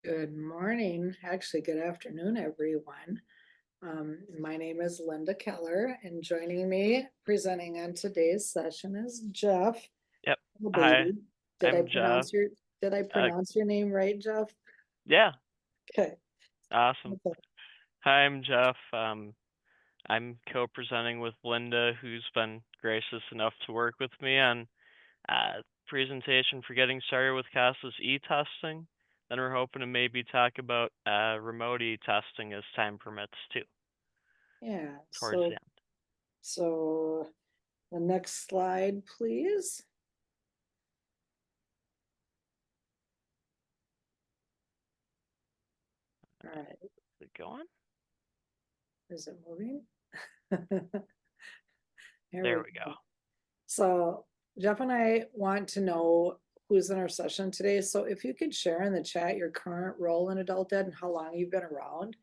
Good morning, actually, good afternoon, everyone. My name is Linda Keller, and joining me presenting on today's session is Jeff Yep. Hi, Galbavy. Did I I'm Jeff. pronounce your did I Uh, pronounce your name right, Jeff? yeah, Okay. awesome. Okay. Hi, I'm Jeff. I'm co-presenting with Linda, who's been gracious enough to work with me on presentation for getting started with CASAS eTesting. Then we're hoping to maybe talk about remote e-testing as time permits too, Yeah. towards the So end. so the next slide, please. All right. Is it going? Is it moving? Here There we we go. go. So Jeff and I want to know who's in our session today. So if you could share in the chat your current role in adult ed and how long you've been around,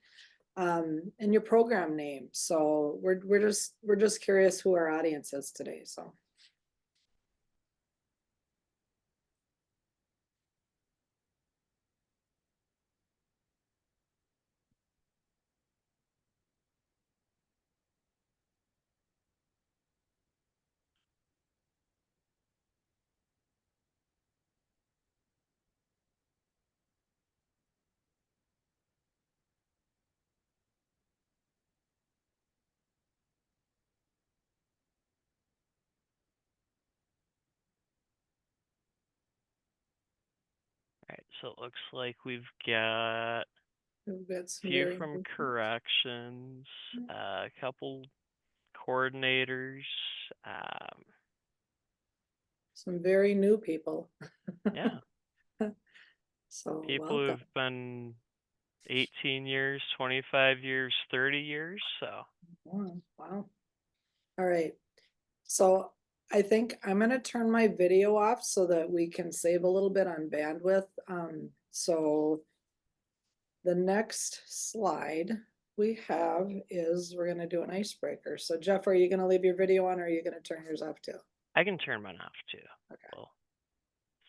and your program name. So we're just curious who our audience is today. So All right, so it looks like we've got a we've got some few very from corrections, a couple coordinators. Um, new people. yeah, So people welcome. who've been 18 years, 25 years, 30 years. So, Wow. All right. So I think I'm gonna turn my video off so that we can save a little bit on bandwidth. So the next slide we have is we're gonna do an icebreaker. So Jeff, are you gonna leave your video on or are you gonna turn yours off too? I can turn mine off too. Okay. We'll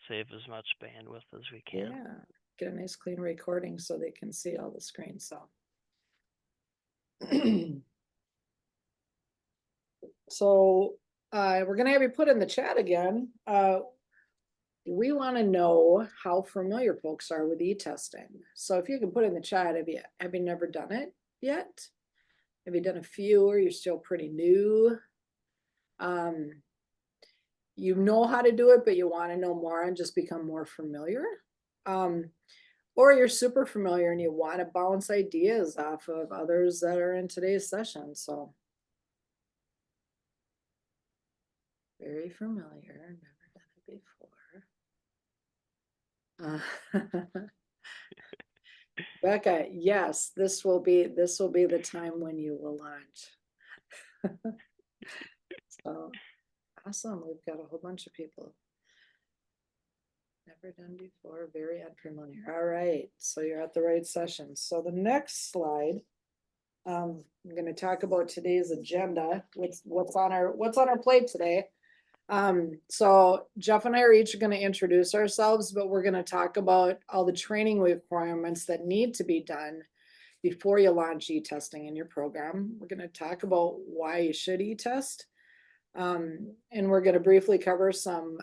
save as much bandwidth as we can. Yeah, get a nice clean recording so they can see all the screen. So so we're gonna have you put in the chat again. We want to know how familiar folks are with e-testing. So if you can put in the chat, have you never done it yet? Have you done a few or you're still pretty new? You know how to do it, but you want to know more and just become more familiar. Um, or you're super familiar and you want to bounce ideas off of others that are in today's session. So very familiar, never done it before. Becca, yes, this will be the time when you will launch. So awesome. We've got a whole bunch of people. Never done before, very unfamiliar. All right, so you're at the right session. So the next slide, I'm going to talk about today's agenda. What's on our plate today. So Jeff and I are each going to introduce ourselves, but we're going to talk about all the training requirements that need to be done before you launch e-testing in your program. We're going to talk about why you should e-test. And we're going to briefly cover some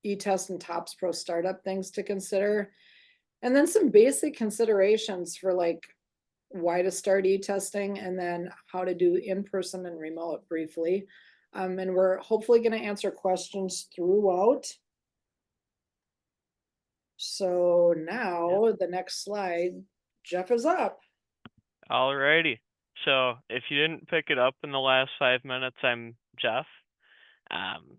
e-test and TOPS Pro startup things to consider. And then some basic considerations for like why to start e-testing and then how to do in-person and remote briefly. And we're hopefully going to answer questions throughout. So Yep. now the next slide, Jeff is up. Alrighty. So, if you didn't pick it up in the last 5 minutes, I'm Jeff. Um,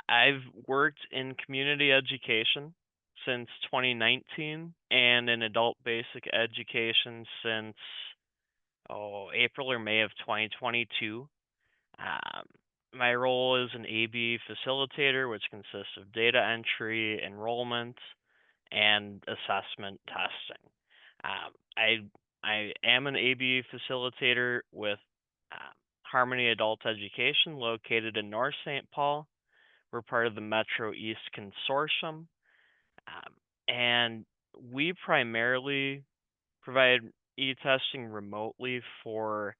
I've worked in community education since 2019 and in adult basic education since April or May of 2022. Um, my role is an ABE facilitator, which consists of data entry, enrollment, and assessment testing. Um, I I am an ABE facilitator with Harmony Adult Education, located in North St. Paul. We're part of the Metro East Consortium, and we primarily provide e-testing remotely for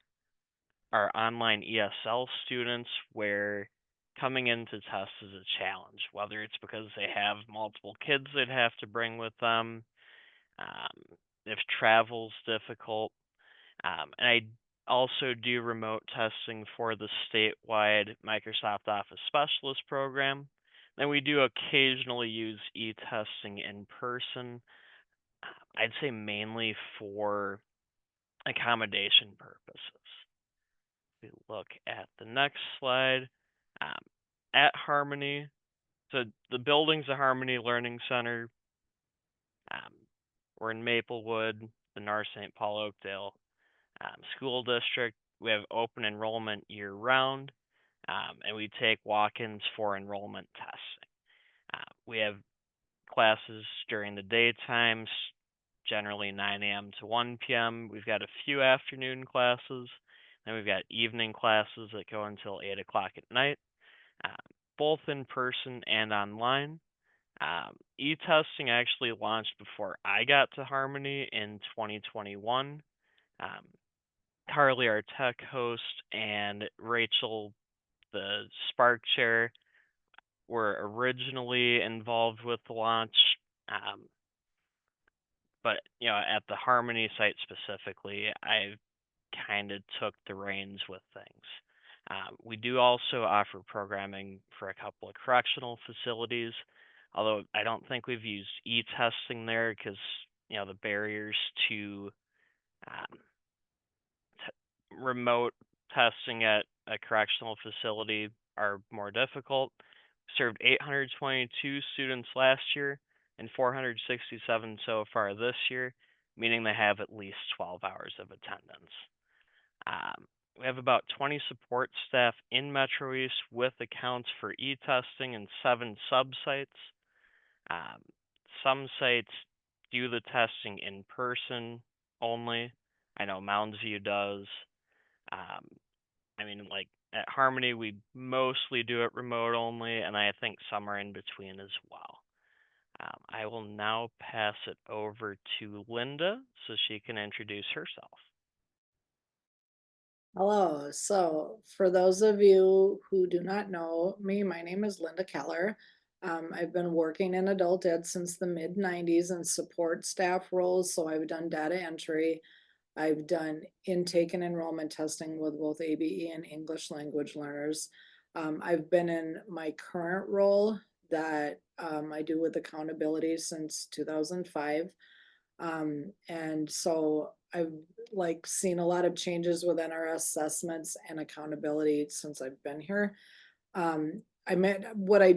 our online ESL students where coming into test is a challenge, whether it's because they have multiple kids they'd have to bring with them, if travel's difficult. And I also do remote testing for the statewide Microsoft Office Specialist program. Then we do occasionally use e-testing in person. I'd say mainly for accommodation purposes. If we look at the next slide, um, at Harmony, so the building's a Harmony Learning Center. Um, we're in Maplewood, the North St. Paul Oakdale school district. We have open enrollment year round, and we take walk-ins for enrollment testing. We have classes during the daytimes, generally 9 a.m. to 1 p.m. We've got a few afternoon classes, then we've got evening classes that go until 8 o'clock at night, uh, both in person and online. E-testing actually launched before I got to Harmony in 2021. Um, Carly, our tech host, and Rachel, the Spark chair, were originally involved with the launch. But at the Harmony site specifically, I kind of took the reins with things. We do also offer programming for a couple of correctional facilities, although I don't think we've used e-testing there because the barriers to um, remote testing at a correctional facility are more difficult. Served 822 students last year and 467 so far this year, meaning they have at least 12 hours of attendance. We have about 20 support staff in Metro East with accounts for e-testing and 7 sub-sites. Some sites do the testing in person only. I know Mounds View does. Like at Harmony, we mostly do it remote only, and I think some are in between as well. I will now pass it over to Linda so she can introduce herself. Hello. So, for those of you who do not know me, my name is Linda Keller. I've been working in adult ed since the mid 90s in support staff roles. So, I've done data entry, I've done intake and enrollment testing with both ABE and English language learners. I've been in my current role that I do with accountability since 2005. And so I've seen a lot of changes within our assessments and accountability since I've been here. What I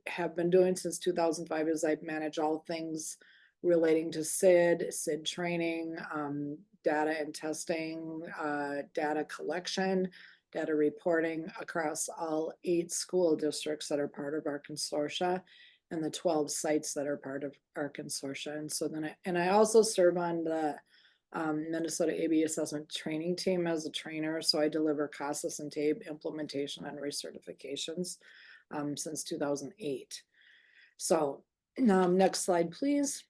have been doing since 2005 is I manage all things relating to SID training, data and testing, data collection, data reporting across all 8 school districts that are part of our consortia and the 12 sites that are part of our consortia. And so then I also serve on the Minnesota ABE assessment training team as a trainer. So I deliver CASAS and TABE implementation and recertifications since 2008. So next slide, please.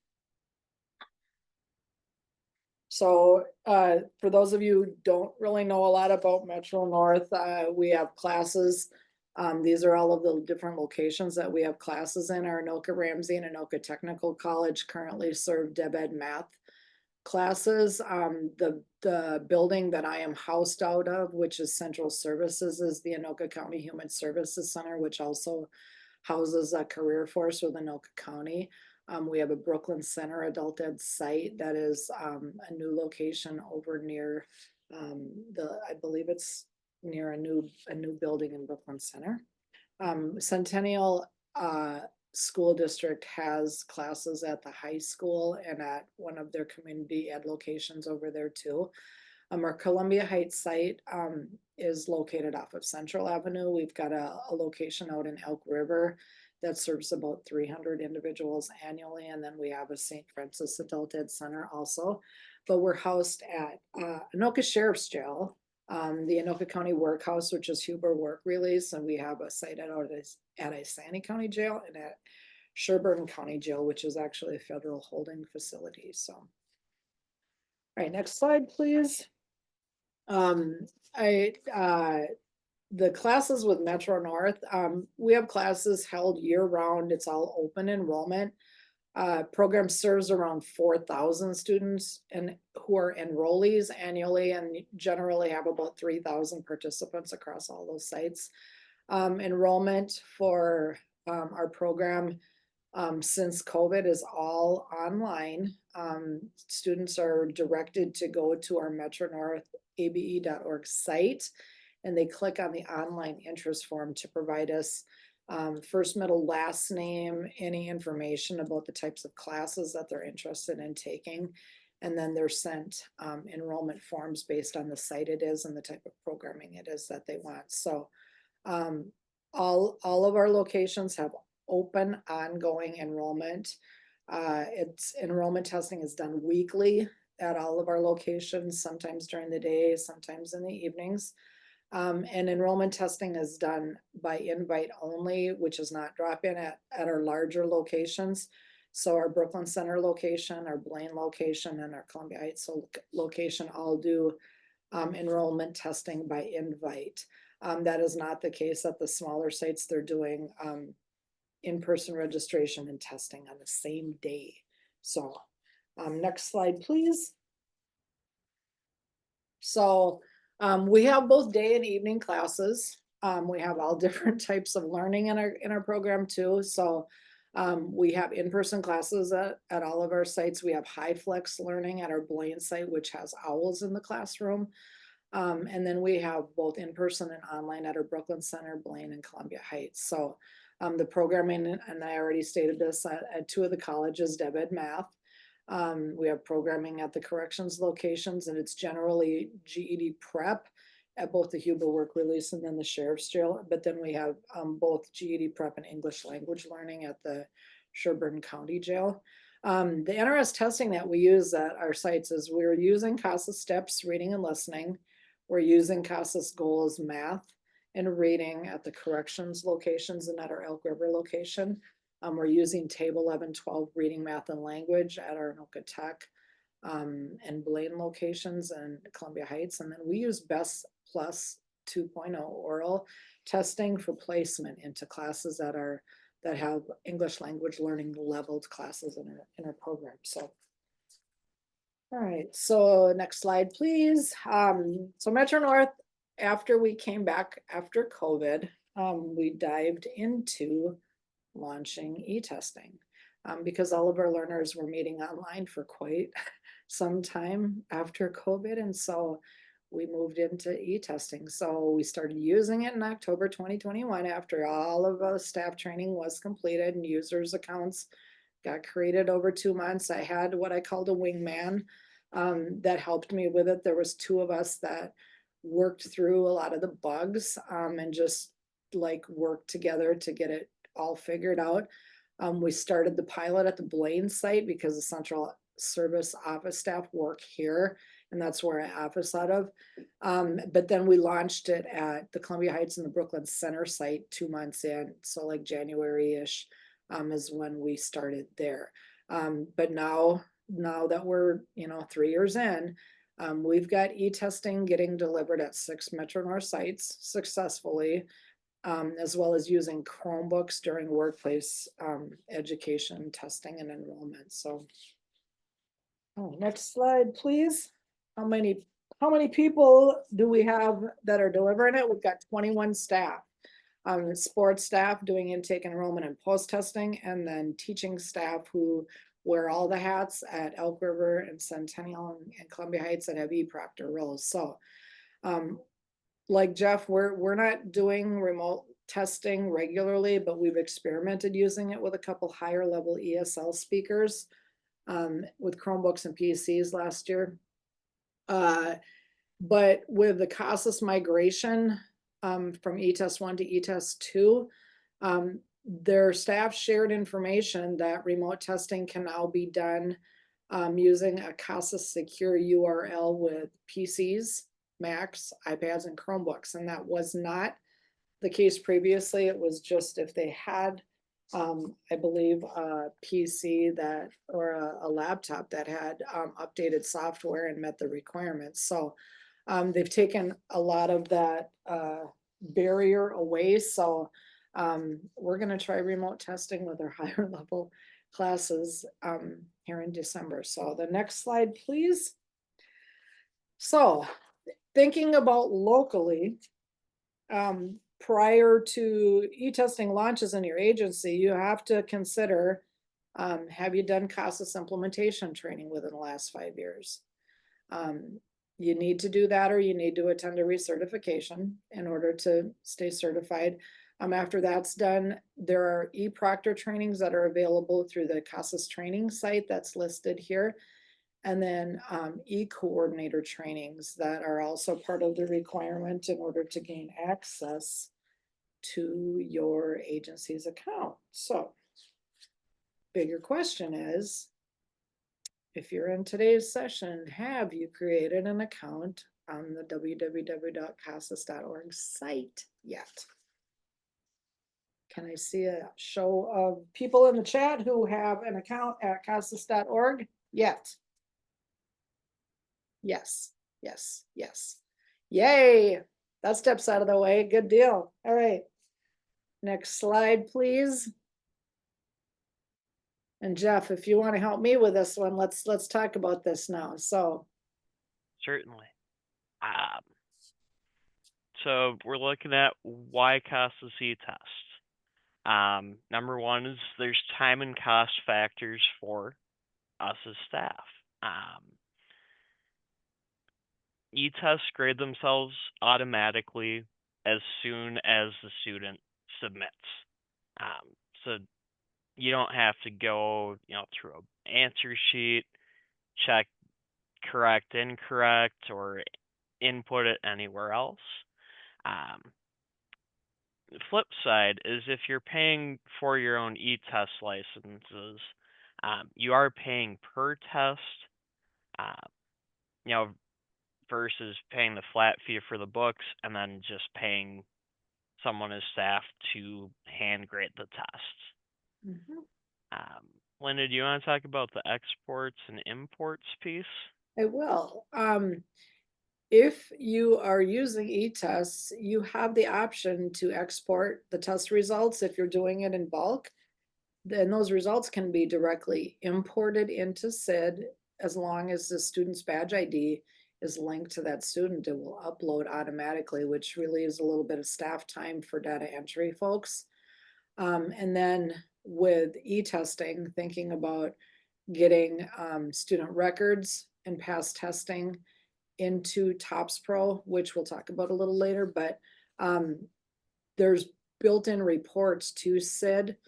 So for those of you who don't really know a lot about Metro North, we have classes. These are all of the different locations that we have classes in. Our Anoka Ramsey and Anoka Technical College currently serve DebEd math classes. The building that I am housed out of, which is Central Services, is the Anoka County Human Services Center, which also houses a career force with Anoka County. We have a Brooklyn Center adult ed site that is a new location over near I believe it's near a new building in Brooklyn Center. Centennial School District has classes at the high school and at one of their community ed locations over there too. Our Columbia Heights site is located off of Central Avenue. We've got a location out in Elk River that serves about 300 individuals annually. And then we have a St. Francis Adult Ed Center also. But we're housed at Anoka Sheriff's Jail, the Anoka County Workhouse, which is Huber Work Release. And we have a site at Isanti County Jail and at Sherburne County Jail, which is actually a federal holding facility, so. All right, next slide, please. The classes with Metro North, we have classes held year round. It's all open enrollment. Program serves around 4,000 students and who are enrollees annually, and generally have about 3,000 participants across all those sites. Enrollment for our program since COVID is all online. Students are directed to go to our metronorthabe.org site, and they click on the online interest form to provide us first, middle, last name, any information about the types of classes that they're interested in taking. And then they're sent enrollment forms based on the site it is and the type of programming it is that they want. So all of our locations have open, ongoing enrollment. It's enrollment testing is done weekly at all of our locations, sometimes during the day, sometimes in the evenings. And enrollment testing is done by invite only, which is not drop-in at our larger locations. So our Brooklyn Center location, our Blaine location, and our Columbia Heights location all do enrollment testing by invite. That is not the case at the smaller sites. They're doing in-person registration and testing on the same day. So next slide, please. So we have both day and evening classes. We have all different types of learning in our program too. So we have in-person classes at all of our sites. We have high flex learning at our Blaine site, which has owls in the classroom. And then we have both in-person and online at our Brooklyn Center, Blaine, and Columbia Heights. So the programming, and I already stated this at two of the colleges, Deb Ed Math. We have programming at the corrections locations, and it's generally GED prep at both the Huber Work Release and then the Sheriff's Jail. But then we have both GED prep and English language learning at the Sherburne County Jail. The NRS testing that we use at our sites is we're using CASAS steps, reading and listening. We're using CASAS goals, math and reading at the corrections locations and at our Elk River location. We're using table 11, 12 reading, math, and language at our Anoka Tech and Blaine locations and Columbia Heights. And then we use Best Plus 2.0 oral testing for placement into classes that have English language learning leveled classes in our program. So, all right, so next slide, please. So Metro North, after we came back after COVID, we dived into launching e-testing because all of our learners were meeting online for quite some time after COVID. And so we moved into e-testing. So we started using it in October 2021 after all of the staff training was completed and users accounts got created over 2 months. I had what I called a wingman that helped me with it. There was 2 of us that worked through a lot of the bugs and just like worked together to get it all figured out. We started the pilot at the Blaine site because the central service office staff work here, and that's where I office out of. But then we launched it at the Columbia Heights and the Brooklyn Center site 2 months in. So like January-ish is when we started there. But now that we're 3 years in, we've got e-testing getting delivered at 6 Metro North sites successfully. As well as using Chromebooks during workplace education, testing, and enrollment. So, next slide, please. How many people do we have that are delivering it? We've got 21 staff. Sports staff doing intake, enrollment, and post testing, and then teaching staff who wear all the hats at Elk River and Centennial and Columbia Heights that have e-proctor roles. So, like Jeff, we're not doing remote testing regularly, but we've experimented using it with a couple higher level ESL speakers with Chromebooks and PCs last year. But with the CASAS migration from eTest 1 to eTest 2, their staff shared information that remote testing can now be done using a CASAS secure URL with PCs, Macs, iPads, and Chromebooks. And that was not the case previously. It was just if they had I believe a PC that, or a laptop that had, updated software and met the requirements. So, they've taken a lot of that, barrier away. So, we're gonna try remote testing with our higher level classes, here in December. So the next slide, please. So thinking about locally, prior to e-testing launches in your agency, you have to consider, have you done CASAS implementation training within the last 5 years? You need to do that, or you need to attend a recertification in order to stay certified. After that's done, there are e-proctor trainings that are available through the CASAS training site that's listed here. And then e-coordinator trainings that are also part of the requirement in order to gain access to your agency's account. So, bigger question is, if you're in today's session, have you created an account on the www.casas.org site yet? Can I see a show of people in the chat who have an account at casas.org yet? Yes, yes, yes. Yay, that step's out of the way. Good deal. All right. Next slide, please. And Jeff, if you want to help me with this one, let's talk about this now. So Certainly. Um, so we're looking at why CASAS eTest. Number one is there's time and cost factors for us as staff. E-tests grade themselves automatically as soon as the student submits. So you don't have to go, through an answer sheet, check correct, incorrect, or input it anywhere else. The flip side is if you're paying for your own e-test licenses, you are paying per test, uh, you know, versus paying the flat fee for the books and then just paying someone as staff to hand grade the tests. mhm. Linda, do you want to talk about the exports and imports piece? I will. If you are using e-tests, you have the option to export the test results if you're doing it in bulk. Then those results can be directly imported into SID as long as the student's badge ID is linked to that student. It will upload automatically, which relieves a little bit of staff time for data entry folks. And then with e-testing, thinking about getting student records and past testing into TOPS Pro, which we'll talk about a little later, but there's built-in reports to SID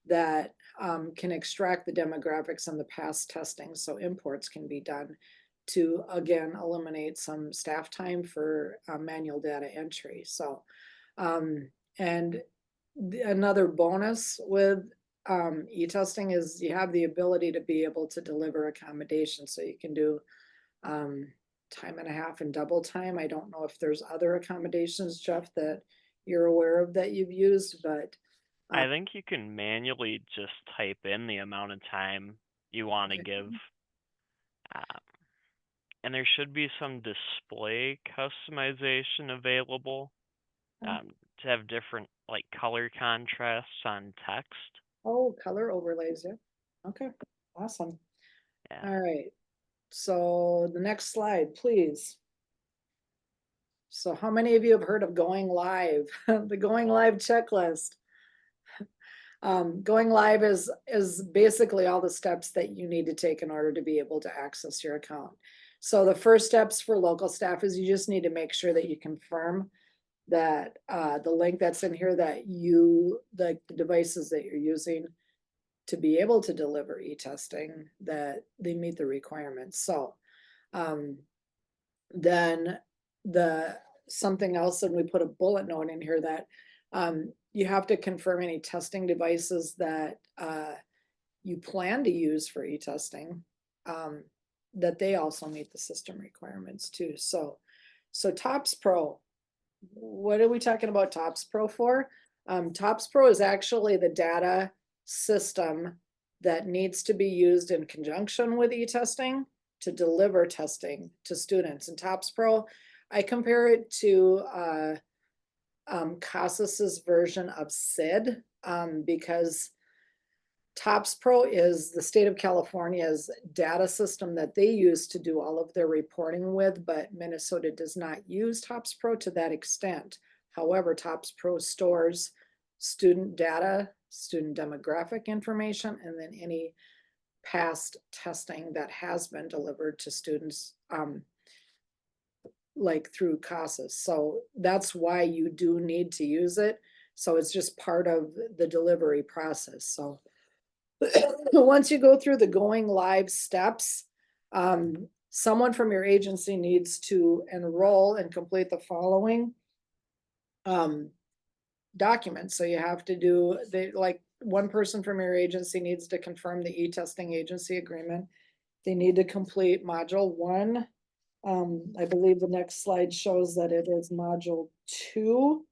that can extract the demographics and the past testing, so imports can be done to, again, eliminate some staff time for manual data entry. So, and another bonus with e-testing is you have the ability to be able to deliver accommodations, so you can do time and a half and double time. I don't know if there's other accommodations, Jeff, that you're aware of that you've used, but I think you can manually just type in the amount of time you want to give. And there should be some display customization available to have different like color contrasts on text. oh, color overlays, yeah. Okay, awesome. Yeah. All right. So the next slide, please. So how many of you have heard of going live? The going live checklist. Going live is basically all the steps that you need to take in order to be able to access your account. So the first steps for local staff is you just need to make sure that you confirm that the link that's in here, that the devices that you're using to be able to deliver e-testing, that they meet the requirements. So then something else, and we put a bullet note in here that you have to confirm any testing devices that you plan to use for e-testing, that they also meet the system requirements too. So TOPS Pro, what are we talking about TOPS Pro for? TOPS Pro is actually the data system that needs to be used in conjunction with e-testing to deliver testing to students. And TOPS Pro, I compare it to CASAS's version of SID, because TOPS Pro is the state of California's data system that they use to do all of their reporting with, but Minnesota does not use TOPS Pro to that extent. However, TOPS Pro stores student data, student demographic information, and then any past testing that has been delivered to students, like through CASAS. So that's why you do need to use it. So it's just part of the delivery process. So once you go through the going live steps, someone from your agency needs to enroll and complete the following documents. So you have to do like one person from your agency needs to confirm the e-testing agency agreement. They need to complete module 1. I believe the next slide shows that it is module 2.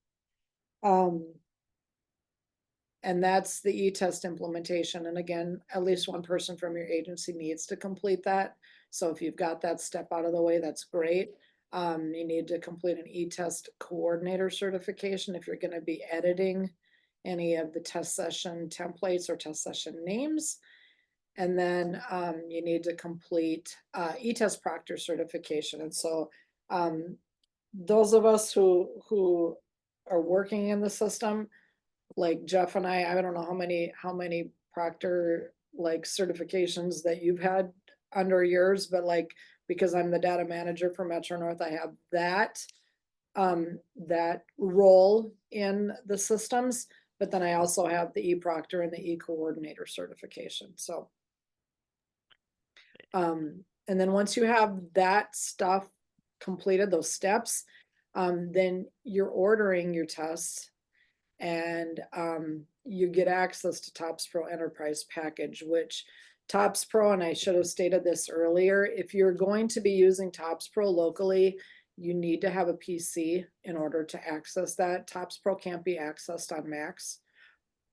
And that's the e-test implementation. And again, at least one person from your agency needs to complete that. So if you've got that step out of the way, that's great. You need to complete an e-test coordinator certification if you're going to be editing any of the test session templates or test session names. And then you need to complete e-test proctor certification. And so those of us who are working in the system, like Jeff and I don't know how many proctor like certifications that you've had under yours, but like, because I'm the data manager for Metro North, I have that role in the systems, but then I also have the e-proctor and the e-coordinator certification. So and then once you have that stuff completed, those steps, then you're ordering your tests, and you get access to TOPS Pro Enterprise Package, which TOPS Pro, and I should have stated this earlier, if you're going to be using TOPS Pro locally, you need to have a PC in order to access that. TOPS Pro can't be accessed on Macs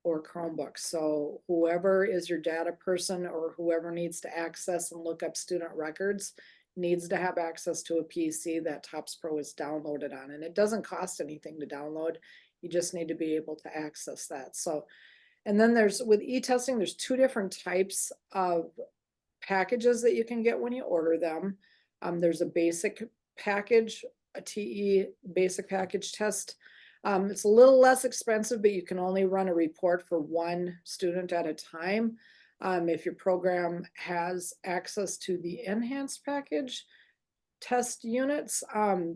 or Chromebooks. So whoever is your data person or whoever needs to access and look up student records needs to have access to a PC that TOPS Pro is downloaded on. And it doesn't cost anything to download. You just need to be able to access that. So, and then with e-testing, there's 2 different types of packages that you can get when you order them. There's a basic package, a TE basic package test. It's a little less expensive, but you can only run a report for 1 student at a time. If your program has access to the enhanced package test units,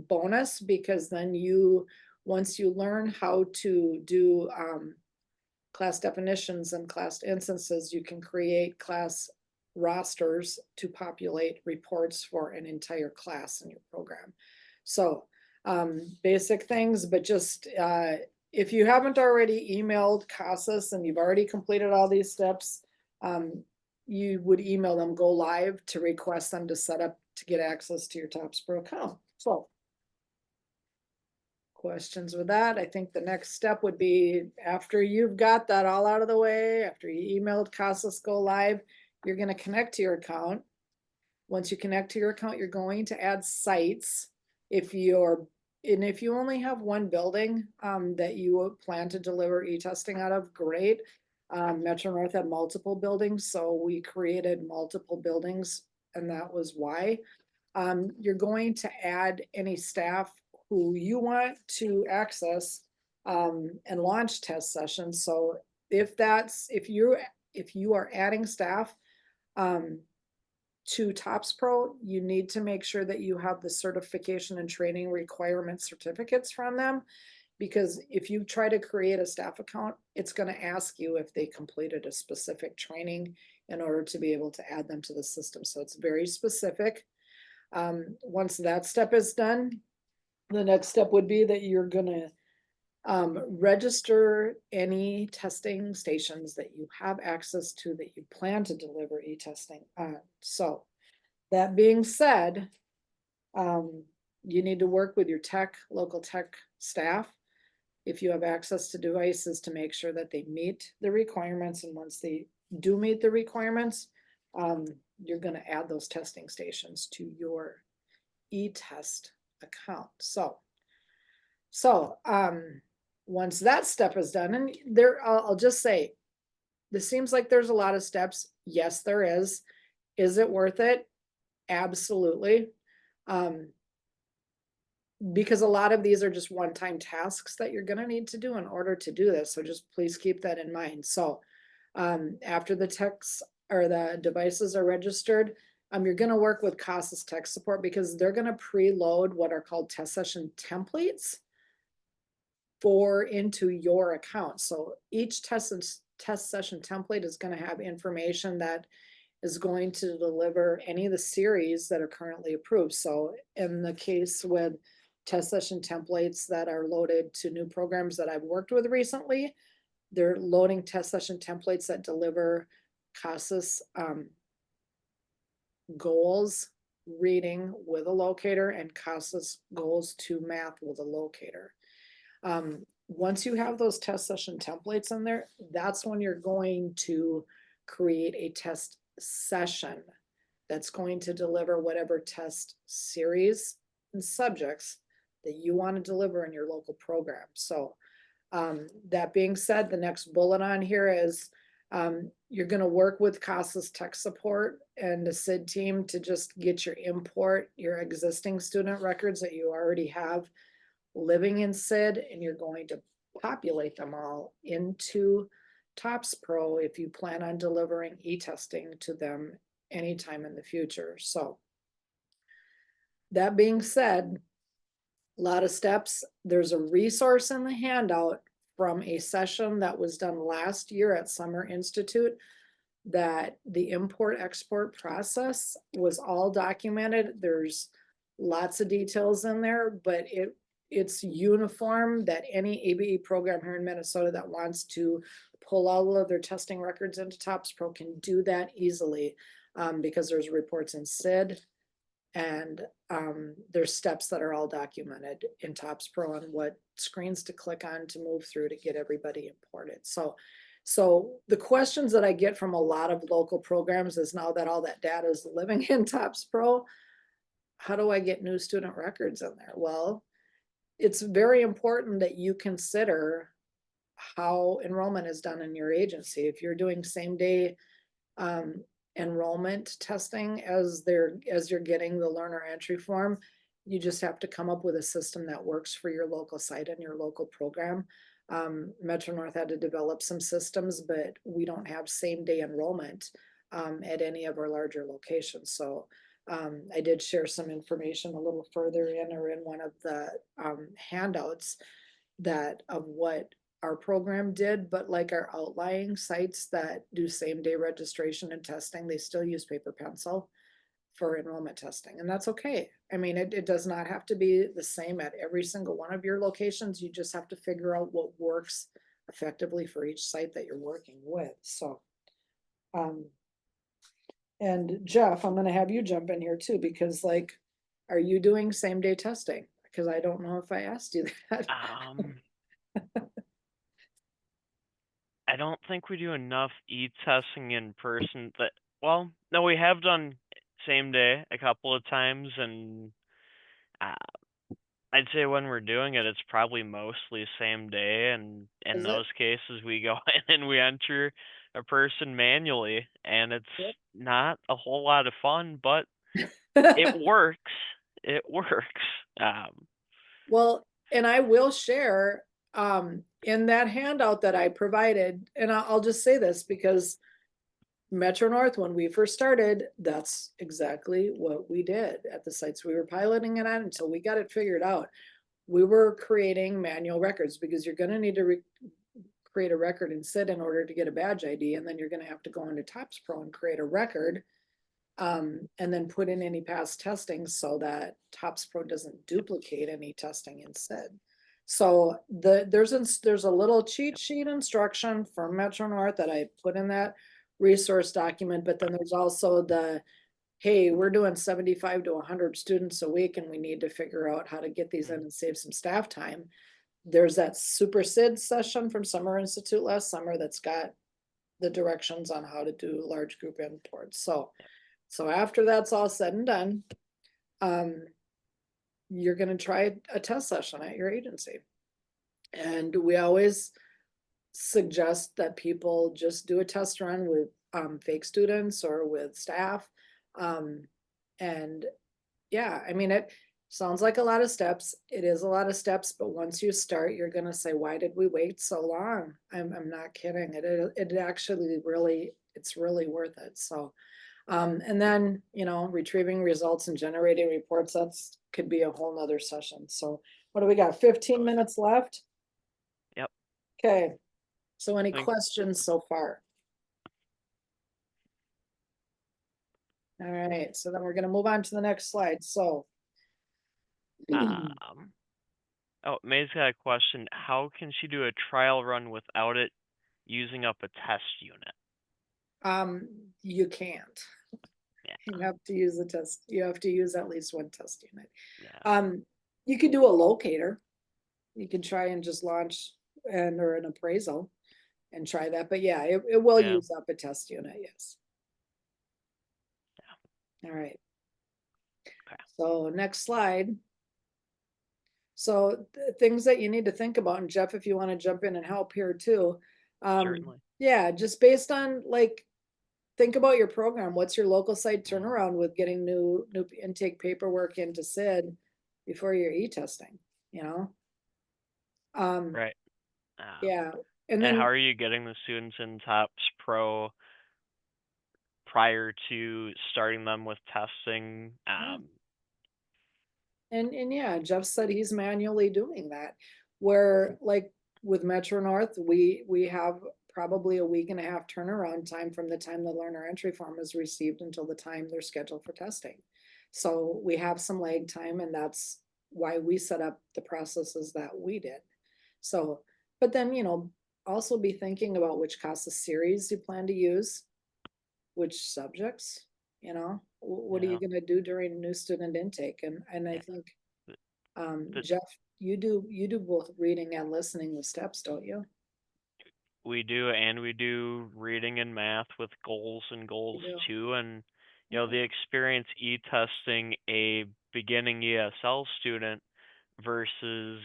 bonus, because then once you learn how to do class definitions and class instances, you can create class rosters to populate reports for an entire class in your program. So basic things, but just if you haven't already emailed CASAS and you've already completed all these steps, you would email them go live to request them to set up to get access to your TOPS Pro account. So questions with that? I think the next step would be, after you've got that all out of the way, after you emailed CASAS go live, you're going to connect to your account. Once you connect to your account, you're going to add sites. If you only have 1 building that you plan to deliver e-testing out of, great. Metro North had multiple buildings, so we created multiple buildings, and that was why. You're going to add any staff who you want to access and launch test sessions. So if you are adding staff to TOPS Pro, you need to make sure that you have the certification and training requirement certificates from them, because if you try to create a staff account, it's going to ask you if they completed a specific training in order to be able to add them to the system. So it's very specific. Once that step is done, the next step would be that you're going to register any testing stations that you have access to that you plan to deliver e-testing on. So that being said, you need to work with your local tech staff if you have access to devices, to make sure that they meet the requirements. And once they do meet the requirements, you're gonna add those testing stations to your eTest account. So, once that step is done, and I'll just say, this seems like there's a lot of steps. Yes, there is. Is it worth it? Absolutely. Because a lot of these are just one-time tasks that you're gonna need to do in order to do this. So just please keep that in mind. So, after the techs or the devices are registered, you're gonna work with CASAS tech support, because they're gonna preload what are called test session templates into your account. So each test session template is gonna have information that is going to deliver any of the series that are currently approved. So in the case with test session templates that are loaded to new programs that I've worked with recently, they're loading test session templates that deliver CASAS goals reading with a locator and CASAS goals to math with a locator. Once you have those test session templates in there, that's when you're going to create a test session that's going to deliver whatever test series and subjects that you want to deliver in your local program. So that being said, the next bullet on here is you're going to work with CASAS tech support and the SID team to just get your existing student records that you already have living in SID, and you're going to populate them all into TOPS Pro if you plan on delivering e-testing to them anytime in the future. So that being said, a lot of steps. There's a resource in the handout from a session that was done last year at Summer Institute, that the import-export process was all documented. There's lots of details in there, but it's uniform, that any ABE program here in Minnesota that wants to pull all of their testing records into TOPS Pro can do that easily, because there's reports in SID, and there's steps that are all documented in TOPS Pro on what screens to click on to move through to get everybody imported. So the questions that I get from a lot of local programs is, now that all that data is living in TOPS Pro, how do I get new student records in there? Well, it's very important that you consider how enrollment is done in your agency. If you're doing same day enrollment testing as you're getting the learner entry form, you just have to come up with a system that works for your local site and your local program. Metro North had to develop some systems, but we don't have same day enrollment at any of our larger locations. So I did share some information a little further in one of the handouts of what our program did, but like our outlying sites that do same day registration and testing, they still use paper pencil for enrollment testing, and that's okay. I mean, it does not have to be the same at every single one of your locations. You just have to figure out what works effectively for each site that you're working with. So, and Jeff, I'm gonna have you jump in here too, because like, are you doing same day testing? Because I don't know if I asked you that. I don't think we do enough e-testing in person. Well, no, we have done same day a couple of times, and I'd say when we're doing it, it's probably mostly same day, and in Is it? those cases, we go in and we enter a person manually, and it's Yep. not a whole lot of fun, but it works. It works. Well, and I will share in that handout that I provided, and I'll just say this because Metro North, when we first started, that's exactly what we did at the sites we were piloting it on until we got it figured out. We were creating manual records, because you're going to need to create a record in SID in order to get a badge ID, and then you're going to have to go into TOPS Pro and create a record, and then put in any past testing so that TOPS Pro doesn't duplicate any testing in SID. So there's a little cheat sheet instruction from Metro North that I put in that resource document, but then there's also hey, we're doing 75 to 100 students a week, and we need to figure out how to get these in and save some staff time. there's that Super SID session from Summer Institute last summer that's got the directions on how to do large group imports. So after that's all said and done, you're gonna try a test session at your agency. And we always suggest that people just do a test run with fake students or with staff. And yeah, I mean, it sounds like a lot of steps. It is a lot of steps, but once you start, you're gonna say, why did we wait so long? I'm not kidding. It actually really, it's really worth it. So, and then, you know, retrieving results and generating reports, that's could be a whole nother session. So what do we got? 15 minutes left? Yep. Okay. So any I think questions so far? All right, so then we're gonna move on to the next slide. So um oh, May's got a question. How can she do a trial run without it using up a test unit? you can't. Yeah, You have to use a test. You have to use at least one test unit. yeah, You could do a locator. You can try and just launch or an appraisal and try that. But yeah, it will yeah, use up a test unit, yes. All right. okay, So next slide. So things that you need to think about, and Jeff, if you want to jump in and help here too. certainly. Yeah, just based on like, think about your program. What's your local site Mhm. turnaround with getting new intake paperwork into SID before your e-testing, you know? Um, Right. yeah, and And how then, are you getting the students in TOPS Pro prior to starting them with testing? yeah, and yeah, Jeff said he's manually doing that. Where like with Metro North, we have probably a week and a half turnaround time from the time the learner entry form is received until the time they're scheduled for testing. So we have some lag time, and that's why we set up the processes that we did. So, but then, you know, also be thinking about which CASAS series you plan to use, which subjects, you know, what are you Yeah, gonna do during new student intake? And I yeah. think, The, the, Jeff, you do both reading and listening with steps, don't you? we do, and we do reading and math with goals and You goals do. too. And Yeah. the experience e-testing a beginning ESL student versus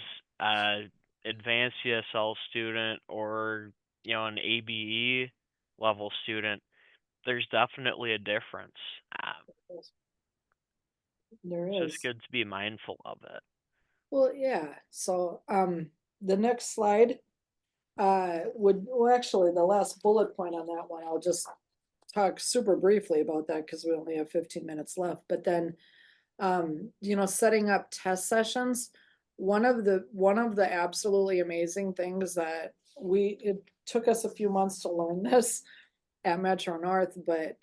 advanced ESL student or an ABE level student, there's definitely a difference. Um, There it's just is. good to be mindful of it. Well, yeah. So, the next slide, well, actually, the last bullet point on that one, I'll just talk super briefly about that because we only have 15 minutes left. But then, you know, setting up test sessions, one of the absolutely amazing things that it took us a few months to learn this at Metro North, but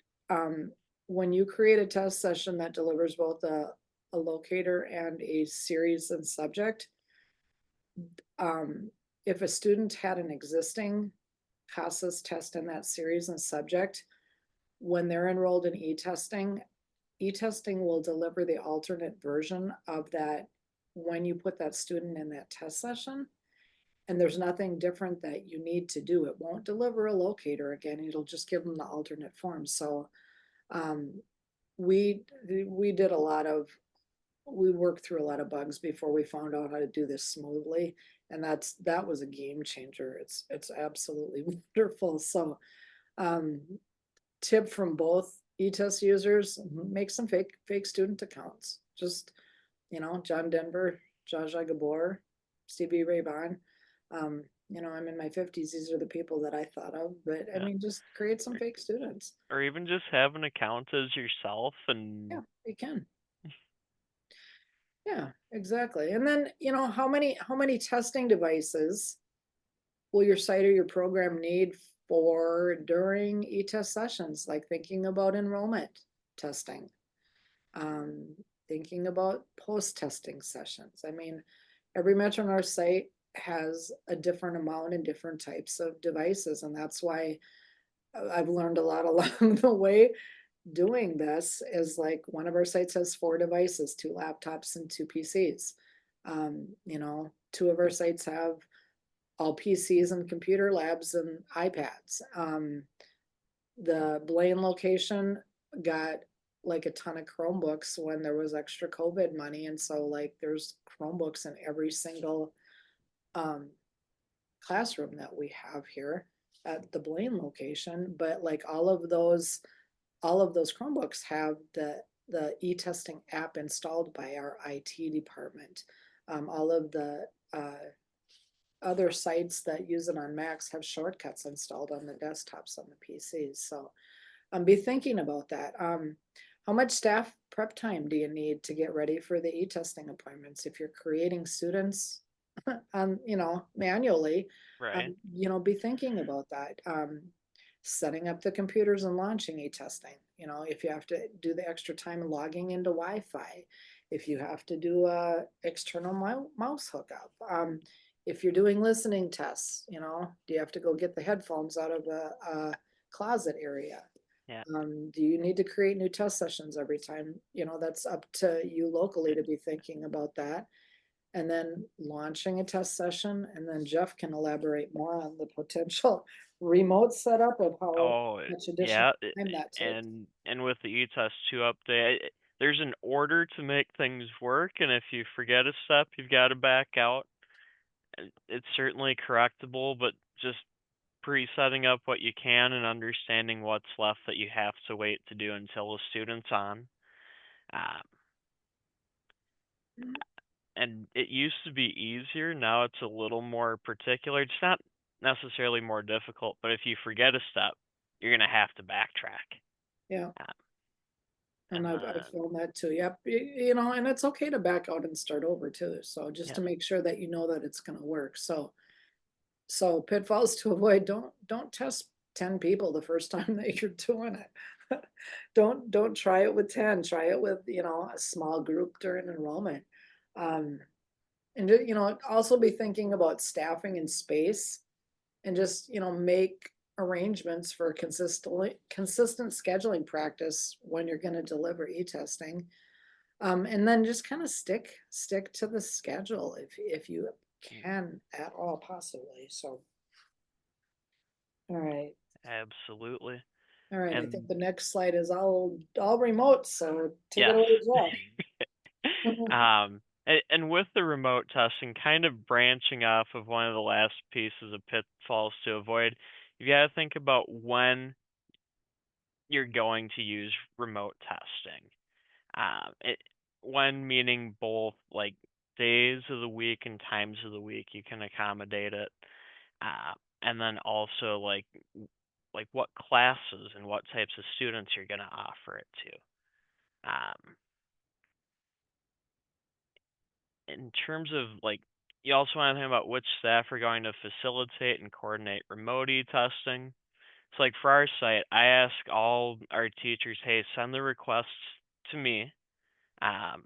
when you create a test session that delivers both a locator and a series and subject, if a student had an existing CASAS test in that series and subject, when they're enrolled in e-testing, e-testing will deliver the alternate version of that when you put that student in that test session. And there's nothing different that you need to do. It won't deliver a locator again. It'll just give them the alternate form. So um, we did a lot of we worked through a lot of bugs before we found out how to do this smoothly, and that was a game changer. It's absolutely wonderful. So um, tip from both e-test users: make some fake student accounts. Just, you know, John Denver, Jaja Gabor, Stevie Ray Vaughan. You know, I'm in my 50s. These are the people that I thought of. But I Yeah. mean, just create some Or, fake students. or even just have an account as yourself Yeah, and you can. Yeah, exactly. And then, you know, how many testing devices will your site or your program need for during e-test sessions? Like thinking about enrollment testing, um, thinking about post-testing sessions. I mean, every Metro North site has a different amount and different types of devices, and that's why I've learned a lot along the way doing this. Is like one of our sites has 4 devices, 2 laptops and 2 PCs. You know, two of our sites have all PCs and computer labs and iPads. The Blaine location got like a ton of Chromebooks when there was extra COVID money, and so like there's Chromebooks in every single um classroom that we have here at the Blaine location, but like all of those Chromebooks have the e-testing app installed by our IT department. All of the other sites that use it on Macs have shortcuts installed on the desktops on the PCs. So be thinking about that. How much staff prep time do you need to get ready for the e-testing appointments? If you're creating students you know, manually, Right. you know, be thinking about that. Setting up the computers and launching e-testing. You know, if you have to do the extra time logging into Wi-Fi, if you have to do a external mouse hookup, if you're doing listening tests, you know, do you have to go get the headphones out of a closet area? Yeah. Do you need to create new test sessions every time? You know, that's up to you locally to be thinking about that. And then launching a test session, and then Jeff can elaborate more on the potential remote setup of how Oh, much additional yeah, time that takes. and with the e-test 2 update, there's an order to make things work, and if you forget a step, you've got to back out. It's certainly correctable, but just pre-setting up what you can and understanding what's left that you have to wait to do until the student's on. Um, and it used to be easier. Now it's a little more particular. It's not necessarily more difficult, but if you forget a step, you're gonna have to backtrack. Yeah, Uh, and and I've then, found that too. Yep, you know, and it's okay to back out and start over too. So just yeah, to make sure that you know that it's gonna work. So pitfalls to avoid, don't test 10 people the first time that you're doing it. Don't try it with 10, try it with, you know, a small group during enrollment. Um, and you know, also be thinking about staffing and space, and just, you know, make arrangements for consistent scheduling practice when you're going to deliver e-testing. And then just kind of stick to the schedule if you can at all possibly. So all right. absolutely. All right. I think And the next slide is all remote. So take it yes. away, Jeff. And with the remote testing, kind of branching off of one of the last pieces of pitfalls to avoid, you got to think about when you're going to use remote testing. It when meaning both like days of the week and times of the week you can accommodate it, and then also like what classes and what types of students you're going to offer it to. In terms of like, you also want to think about which staff are going to facilitate and coordinate remote testing. So like for our site, I ask all our teachers, hey, send the requests to me. Um,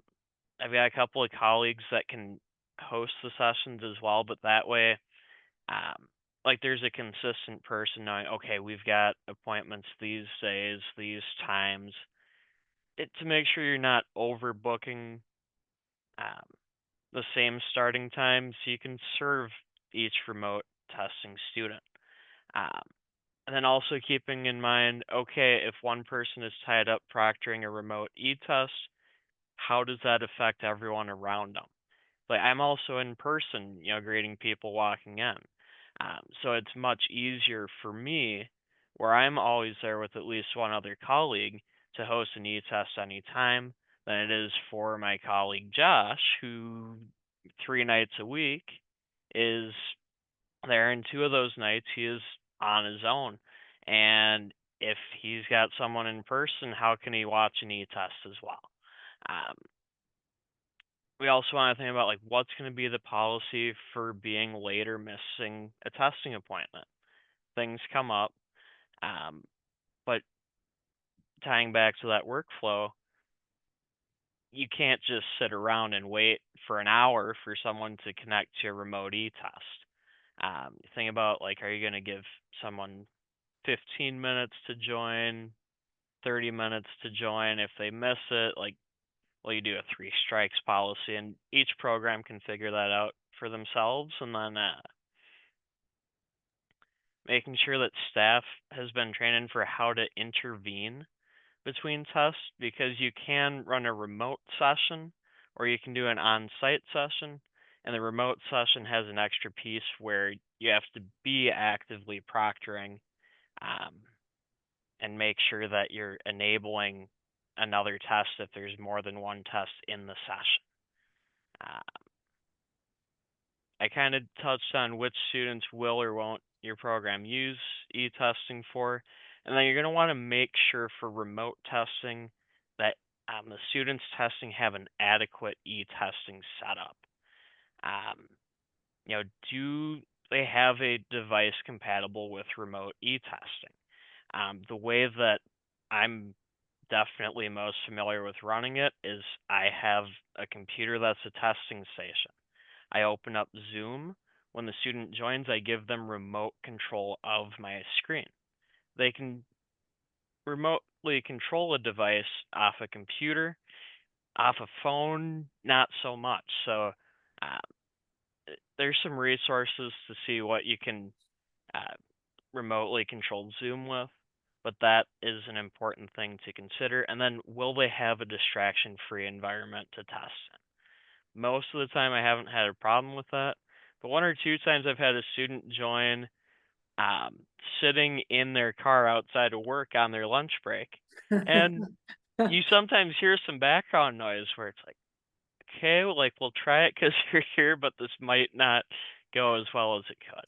I've got a couple of colleagues that can host the sessions as well, but that way, like there's a consistent person knowing, okay, we've got appointments these days, these times, to make sure you're not overbooking um, the same starting time so you can serve each remote testing student. Um, and then also keeping in mind, okay, if one person is tied up proctoring a remote e-test, how does that affect everyone around them? Like I'm also in person, you know, greeting people walking in. So it's much easier for me, where I'm always there with at least one other colleague, to host an e-test anytime than it is for my colleague Josh, who 3 nights a week is there, and 2 of those nights he is on his own. And if he's got someone in person, how can he watch an e-test as well? Um, we also want to think about like what's going to be the policy for being late or missing a testing appointment. Things come up, um, but tying back to that workflow, you can't just sit around and wait for an hour for someone to connect to a remote e-test. Think about like, are you going to give someone 15 minutes to join, 30 minutes to join? If they miss it, like well, you do a 3 strikes policy, and each program can figure that out for themselves, and then making sure that staff has been trained for how to intervene between tests, because you can run a remote session or you can do an on-site session, and the remote session has an extra piece where you have to be actively proctoring um, and make sure that you're enabling another test if there's more than one test in the session. I kind of touched on which students will or won't your program use e-testing for, and then you're going to want to make sure for remote testing that the students testing have an adequate e-testing setup. Do they have a device compatible with remote e-testing? The way that I'm definitely most familiar with running it is I have a computer that's a testing station. I open up Zoom. When the student joins, I give them remote control of my screen. They can remotely control a device off a computer, off a phone, not so much. So there's some resources to see what you can remotely control Zoom with, but that is an important thing to consider. And then, will they have a distraction-free environment to test in? Most of the time, I haven't had a problem with that, but 1 or 2 times I've had a student join sitting in their car outside of work on their lunch break, and you sometimes hear some background noise where it's like, okay, well, like, we'll try it because you're here, but this might not go as well as it could.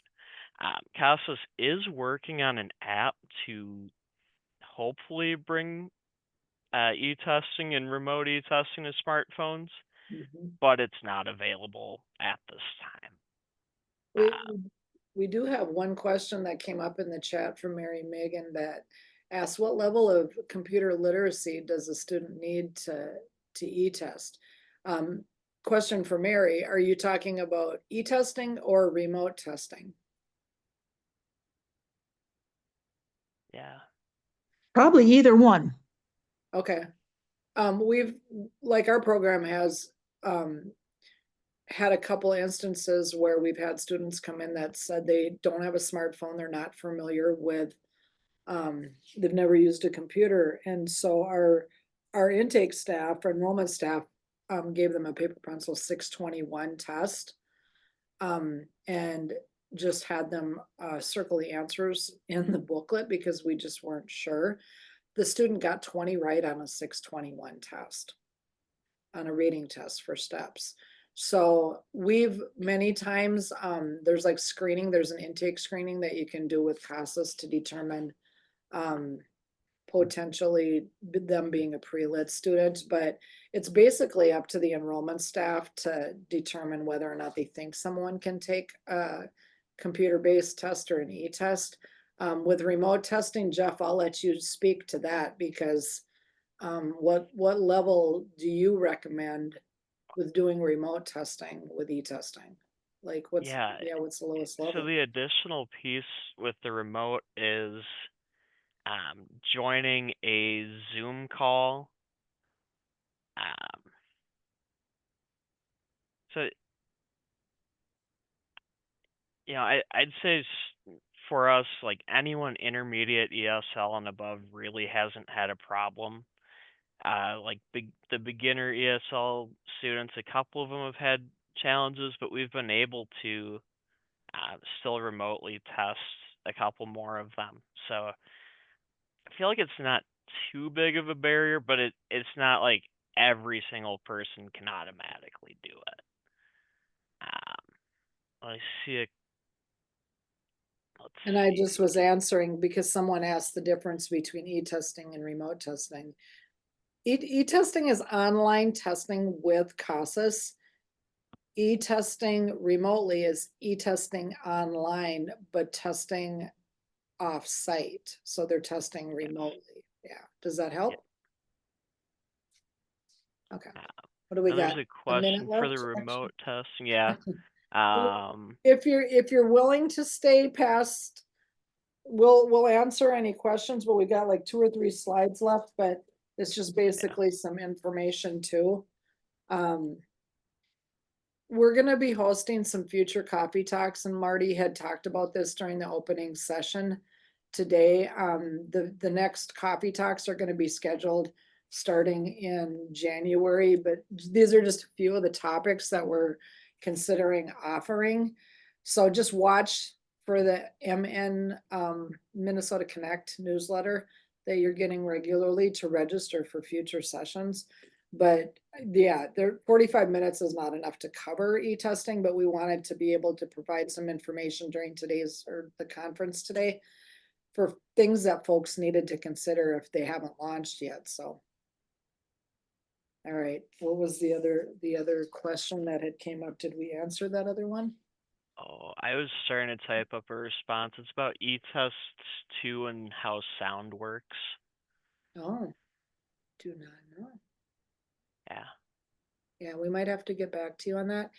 CASAS is working on an app to hopefully bring e-testing and remote e-testing to smartphones, but it's not available at this time. We, we do have one question that came up in the chat from Mary Megan that asks, what level of computer literacy does a student need to e-test? Question for Mary, are you talking about e-testing or remote testing? Yeah. Probably either one. Okay. We've, like, our program has had a couple instances where we've had students come in that said they don't have a smartphone, they're not familiar with, they've never used a computer. And so our intake staff, our enrollment staff, gave them a paper pencil 621 test, and just had them circle the answers in the booklet because we just weren't sure. The student got 20 right on a 621 test, on a reading test for steps. So we've many times, there's like screening, there's an intake screening that you can do with CASAS to determine potentially them being a pre-lit student, but it's basically up to the enrollment staff to determine whether or not they think someone can take a computer-based test or an e-test. With remote testing, Jeff, I'll let you speak to that because what level do you recommend with doing remote testing with e-testing? Like what's the lowest level? So the additional piece with the remote is joining a Zoom call. So I'd say for us, like, anyone intermediate ESL and above really hasn't had a problem. Like the beginner ESL students, a couple of them have had challenges, but we've been able to still remotely test a couple more of them. So I feel like it's not too big of a barrier, but it's not like every single person can automatically do it. I see And I just was answering because someone asked the difference between e-testing and remote testing. E-testing is online testing with CASAS. E-testing remotely is e-testing online, but testing off-site. So they're testing remotely. Yeah. Does that help? Yeah. Okay. What do we got? There's a question for the remote testing. Yeah. If you're willing to stay past, we'll answer any questions, but we got like 2 or 3 slides left. But It's just basically some information too. We're gonna be hosting some future coffee talks, and Marty had talked about this during the opening session today. The next coffee talks are gonna be scheduled starting in January, but these are just a few of the topics that we're considering offering. So just watch for the MN Minnesota Connect newsletter that you're getting regularly to register for future sessions. But yeah, 45 minutes is not enough to cover e-testing, but we wanted to be able to provide some information during today's or the conference today for things that folks needed to consider if they haven't launched yet. So. All right, what was the other question that had came up? Did we answer that other one? Oh, I was starting to type up a response. It's about e-tests 2 and how sound works. Oh, do not know. Yeah. Yeah, we might have to get back to you on that.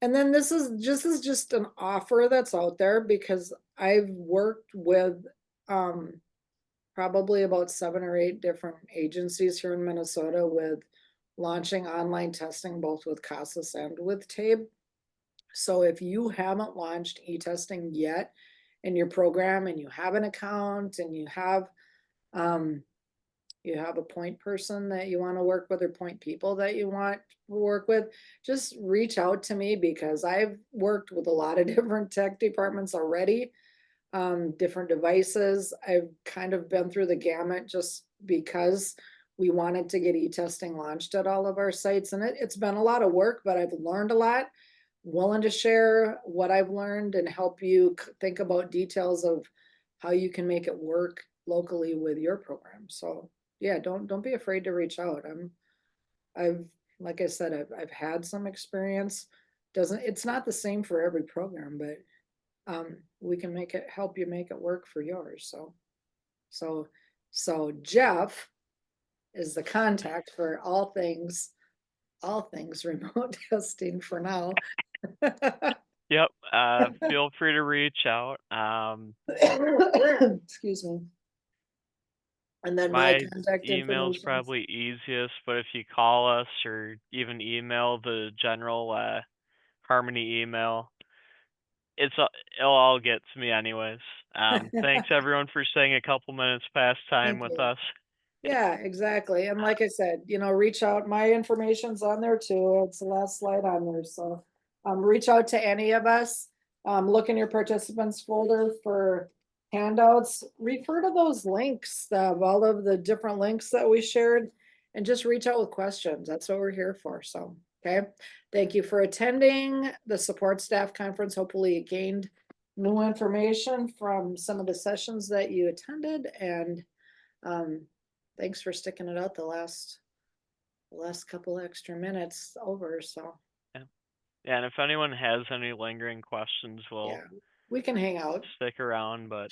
And then this is just an offer that's out there because I've worked with probably about 7 or 8 different agencies here in Minnesota with launching online testing, both with CASAS and with TABE. So if you haven't launched e-testing yet in your program and you have an account and you have a point person that you want to work with or point people that you want to work with, just reach out to me because I've worked with a lot of different tech departments already, different devices. I've kind of been through the gamut just because we wanted to get e-testing launched at all of our sites. And it's been a lot of work, but I've learned a lot. Willing to share what I've learned and help you think about details of how you can make it work locally with your program. So yeah, don't be afraid to reach out. Like I said, I've had some experience. It's not the same for every program, but we can help you make it work for yours. So Jeff is the contact for all things remote testing for now. Yep. Feel free to reach out. Excuse me. And then my My contact email's information. probably easiest, but if you call us or even email the general Harmony email, it'll all get to me anyways. Thanks everyone for staying a couple minutes past time Thank with you. us. Yeah, exactly. And like I said, reach out. My information's on there too. It's the last slide on there. So reach out to any of us. Look in your participants folder for handouts. Refer to those links of all of the different links that we shared and just reach out with questions. That's what we're here for. So, okay. Thank you for attending the support staff conference. Hopefully you gained new information from some of the sessions that you attended, and thanks for sticking it out the last couple extra minutes over. So Yeah, and if anyone has any lingering questions, we'll yeah, we can hang out. stick around, but